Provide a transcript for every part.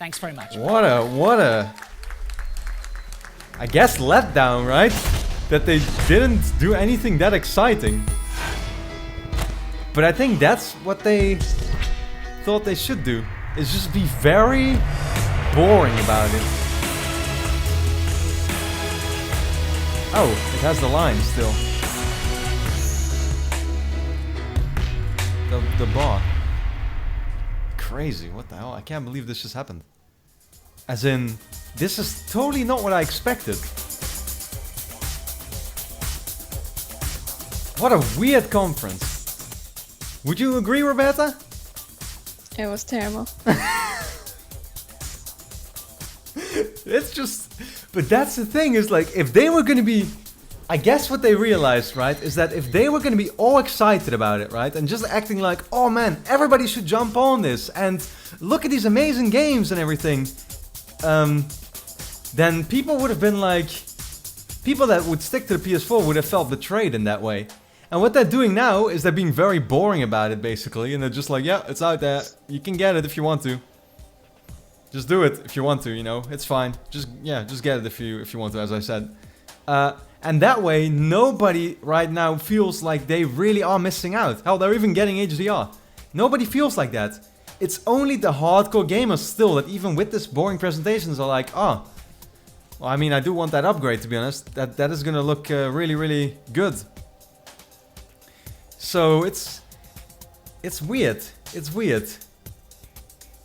Thanks very much. What a... I guess letdown, right? That they didn't do anything that exciting. But I think that's what they thought they should do. Is just be very boring about it. Oh, it has the line still. The bar. Crazy, what the hell? I can't believe this just happened. As in, this is totally not what I expected. What a weird conference. Would you agree, Roberta? It was terrible. It's just... But that's the thing, is like, if they were gonna be... I guess what they realized, right, is that if they were gonna be all excited about it, right, and just acting like, oh man, everybody should jump on this, and look at these amazing games and everything, then people would have been like... People that would stick to the PS4 would have felt betrayed in that way. And what they're doing now is they're being very boring about it, basically, and they're just like, yeah, it's out there, you can get it if you want to. Just do it if you want to, you know, it's fine. Just get it if you want to, as I said. And that way, nobody right now feels like they really are missing out. Hell, they're even getting HDR. Nobody feels like that. It's only the hardcore gamers still that even with this boring presentations are like, oh, well, I mean, I do want that upgrade, to be honest. That is gonna look really, really good. So it's weird. It's weird.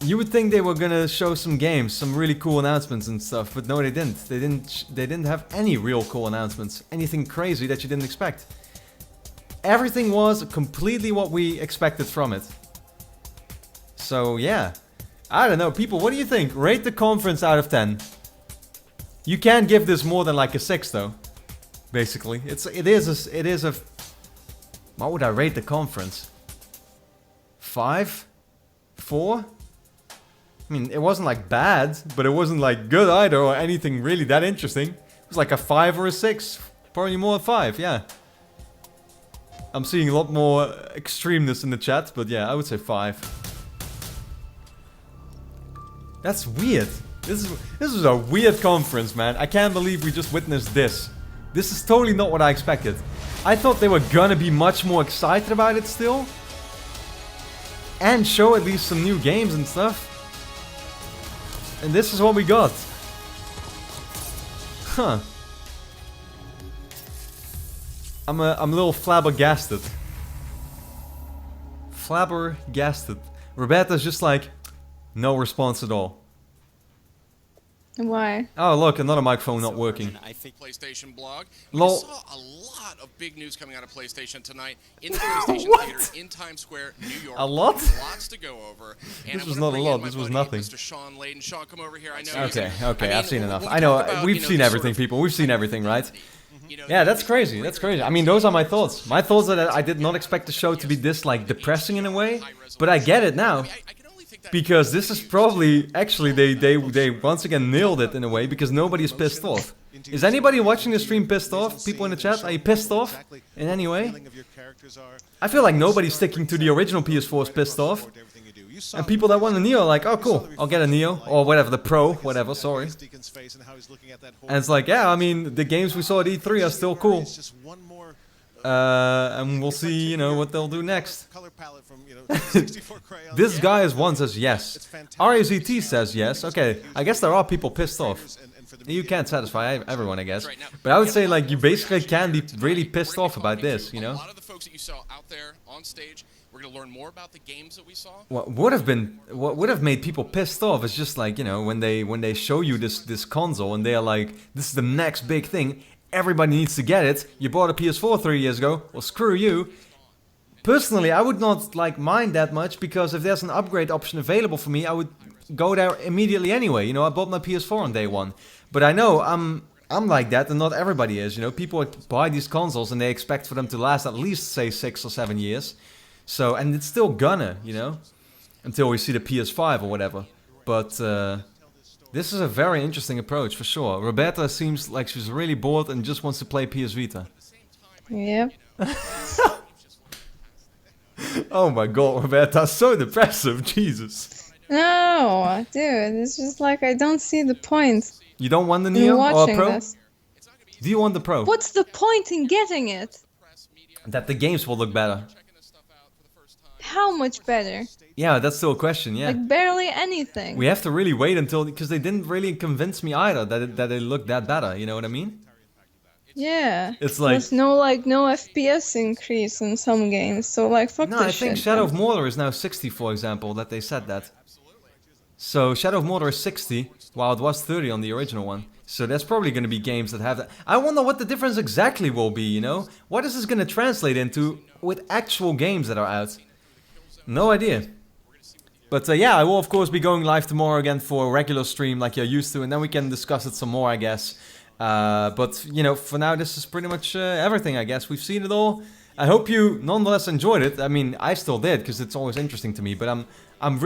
You would think they were gonna show some games, some really cool announcements and stuff, but no, they didn't. They didn't have any real cool announcements. Anything crazy that you didn't expect. Everything was completely what we expected from it. So yeah, I don't know, people. What do you think? Rate the conference out of 10. You can't give this more than like a 6, though. Basically, it is a. What would I rate the conference? 5? 4? I mean, it wasn't like bad, but it wasn't like good either or anything really that interesting. It was like a 5 or a 6. Probably more a 5, yeah. I'm seeing a lot more extremeness in the chat, but yeah, I would say 5. That's weird. This is a weird conference, man. I can't believe we just witnessed this. This is totally not what I expected. I thought they were gonna be much more excited about it still. And show at least some new games and stuff. And this is what we got. Huh. I'm a little flabbergasted. Flabbergasted. Roberta's just like, no response at all. Why? Oh look, another microphone not working. I think PlayStation blog. Lol. We saw a lot of big news coming out of PlayStation tonight in the PlayStation Theater in Times Square, New York. A lot? Lots to go over. And this was not a lot. This was nothing. Mr. Sean Layden. Sean, come over here. I know. Okay, I I've seen enough. I know, we've seen everything, people. We've seen everything, right? Yeah, that's crazy. That's crazy. I mean, those are my thoughts. My thoughts are that I did not expect the show to be this, like, depressing in a way. But I get it now. Because this is probably, actually, they once again nailed it in a way, because nobody is pissed off. Is anybody watching the stream pissed off? People in the chat, are you pissed off in any way? I feel like nobody's sticking to the original PS4 is pissed off. And people that want a Neo are like, oh cool, I'll get a Neo, or whatever, the Pro, whatever, sorry. And it's like, yeah, I mean, the games we saw at E3 are still cool. And we'll see, you know, what they'll do next. This guy is one says yes. RAZT says yes. Okay, I guess there are people pissed off. You can't satisfy everyone, I guess. But I would say, like, you basically can be really pissed off about this, you know? A lot of the folks that you saw out there on stage, we're going to learn more about the games that we saw. What would have made people pissed off is just like, you know, when they show you this console and they are like, this is the next big thing. Everybody needs to get it. You bought a PS4 3 years ago. Well, screw you. Personally, I would not like mind that much, because if there's an upgrade option available for me, I would go there immediately anyway. You know, I bought my PS4 on day one. But I know I'm like that, and not everybody is. You know, people buy these consoles and they expect for them to last at least, say, 6 or 7 years. So, and it's still gonna, you know, until we see the PS5 or whatever. But this is a very interesting approach, for sure. Roberta seems like she's really bored and just wants to play PS Vita. Yep. Oh my god, Roberta, so depressive, Jesus. No, dude, it's just like I don't see the point You don't want the in Neo or watching Pro? this. Do you want the Pro? What's the point in getting it? That the games will look better. How much better? Yeah, that's still a question, yeah. Like barely anything. We have to really wait until, because they didn't really convince me either that it looked that better, you know what I mean? Yeah. It's like, There's no FPS increase in some games, so like fuck no, this I think shit, Shadow man. of Mordor is now 60, for example, that they said that. So Shadow of Mordor is 60, while it was 30 on the original one. So there's probably going to be games that have that. I wonder what the difference exactly will be, you know? What is this going to translate into with actual games that are out? No idea. But yeah, I will of course be going live tomorrow again for a regular stream like you're used to, and then we can discuss it some more, I guess. But, you know, for now this is pretty much everything, I guess. We've seen it all. I hope you nonetheless enjoyed it. I mean, I still did, because it's always interesting to me, but I'm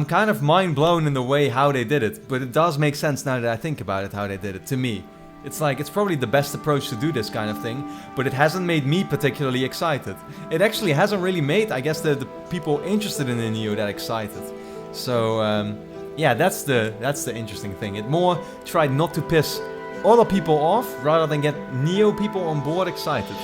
kind of mind blown in the way how they did it, but it does make sense now that I think about it, how they did it, to me. It's like, it's probably the best approach to do this kind of thing, but it hasn't made me particularly excited. It actually hasn't really made, I guess, the people interested in the Neo that excited. So, yeah, that's the interesting thing. It more tried not to piss other people off, rather than get Neo people on board excited.